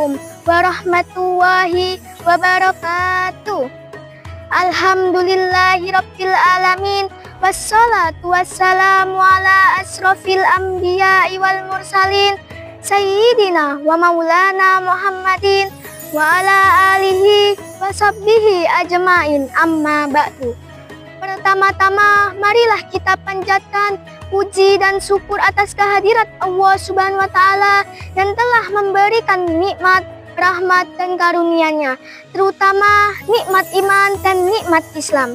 Assalamualaikum warahmatullahi wabarakatuh. Alhamdulillahirabbil alamin. Wassalatu wassalamu ala asrofil anbiya'i wal mursalin Sayyidina wa maulana Muhammadin wa ala alihi wa sahbihi ajmain, amma ba'du. Pertama-tama marilah kita panjatkan puji dan syukur atas kehadirat Allah Subhanahu wa Ta'ala yang telah memberikan nikmat, rahmat dan karunia-Nya, terutama nikmat iman dan nikmat Islam.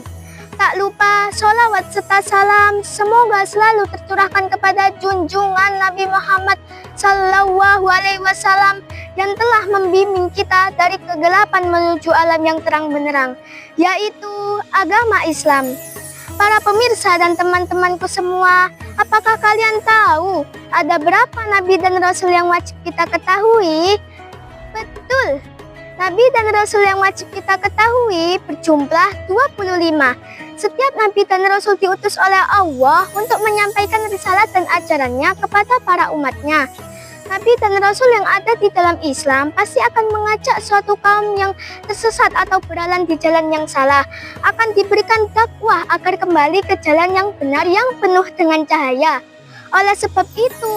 Tak lupa sholawat serta salam semoga selalu tercurahkan kepada junjungan Nabi Muhammad Sallallahu Alaihi Wasallam yang telah membimbing kita dari kegelapan menuju alam yang terang benderang, yaitu agama Islam. Para pemirsa dan teman-temanku semua, apakah kalian tahu ada berapa nabi dan rasul yang wajib kita ketahui? Betul, nabi dan rasul yang wajib kita ketahui berjumlah 25. Setiap nabi dan rasul diutus oleh Allah untuk menyampaikan risalah dan ajarannya kepada para umatnya. Nabi dan rasul yang ada di dalam Islam pasti akan mengajak suatu kaum yang tersesat atau berjalan di jalan yang salah, akan diberikan dakwah agar kembali ke jalan yang benar yang penuh dengan cahaya. Oleh sebab itu,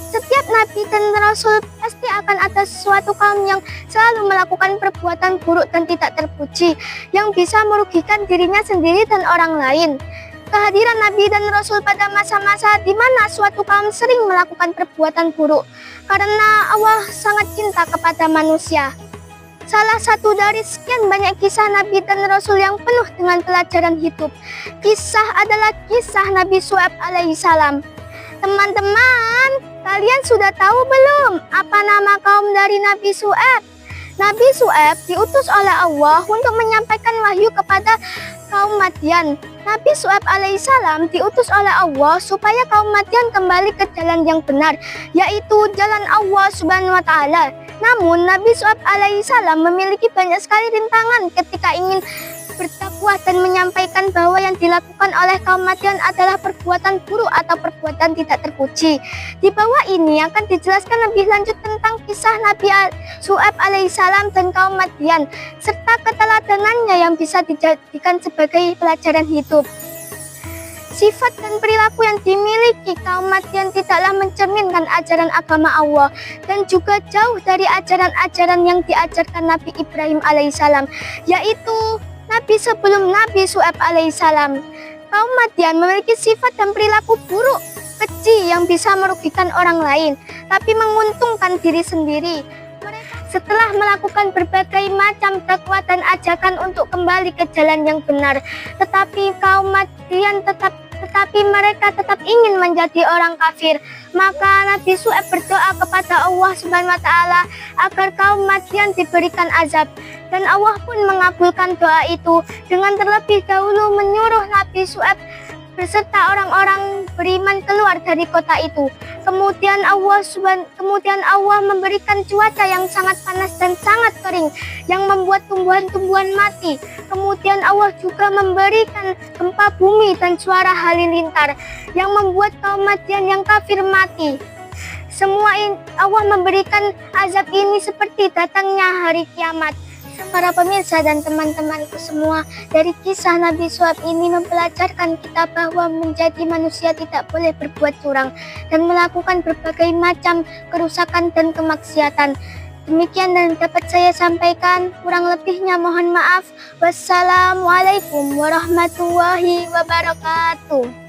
setiap nabi dan rasul pasti akan ada suatu kaum yang selalu melakukan perbuatan buruk dan tidak terpuji, yang bisa merugikan dirinya sendiri dan orang lain. Kehadiran nabi dan rasul pada masa-masa di mana suatu kaum sering melakukan perbuatan buruk karena Allah sangat cinta kepada manusia. Salah satu dari sekian banyak kisah nabi dan rasul yang penuh dengan pelajaran hidup, kisah adalah kisah Nabi Syuaib alaihissalam. Teman-teman, kalian sudah tahu belum apa nama kaum dari Nabi Syuaib? Nabi Syuaib diutus oleh Allah untuk menyampaikan wahyu kepada kaum Madian. Nabi Syuaib alaihissalam diutus oleh Allah supaya kaum Madian kembali ke jalan yang benar, yaitu jalan Allah Subhanahu wa Ta'ala. Namun Nabi Syuaib alaihissalam memiliki banyak sekali rintangan ketika ingin berdakwah dan menyampaikan bahwa yang dilakukan oleh kaum Madian adalah perbuatan buruk atau perbuatan tidak terpuji. Di bawah ini akan dijelaskan lebih lanjut tentang kisah Nabi Syuaib alaihissalam dan kaum Madian, serta keteladanannya yang bisa dijadikan sebagai pelajaran hidup. Sifat dan perilaku yang dimiliki kaum Madian tidaklah mencerminkan ajaran agama Allah dan juga jauh dari ajaran-ajaran yang diajarkan Nabi Ibrahim alaihissalam, yaitu Nabi sebelum Nabi Syuaib alaihissalam. Kaum Madian memiliki sifat dan perilaku buruk, keji yang bisa merugikan orang lain, tapi menguntungkan diri sendiri. Setelah melakukan berbagai macam dakwah dan ajakan untuk kembali ke jalan yang benar, tetapi kaum Madian tetapi mereka tetap ingin menjadi orang kafir. Maka Nabi Syuaib berdoa kepada Allah Subhanahu wa Ta'ala agar kaum Madian diberikan azab, dan Allah pun mengabulkan doa itu dengan terlebih dahulu menyuruh Nabi Syuaib beserta orang-orang beriman keluar dari kota itu. Kemudian Allah memberikan cuaca yang sangat panas dan sangat kering yang membuat tumbuhan-tumbuhan mati. Kemudian Allah juga memberikan gempa bumi dan suara halilintar yang membuat kaum Madian yang kafir mati. Semua ini Allah memberikan azab ini seperti datangnya hari kiamat. Para pemirsa dan teman-temanku semua, dari kisah Nabi Syuaib ini mempelajarkan kita bahwa menjadi manusia tidak boleh berbuat curang dan melakukan berbagai macam kerusakan dan kemaksiatan. Demikian yang dapat saya sampaikan, kurang lebihnya mohon maaf. Wassalamualaikum warahmatullahi wabarakatuh.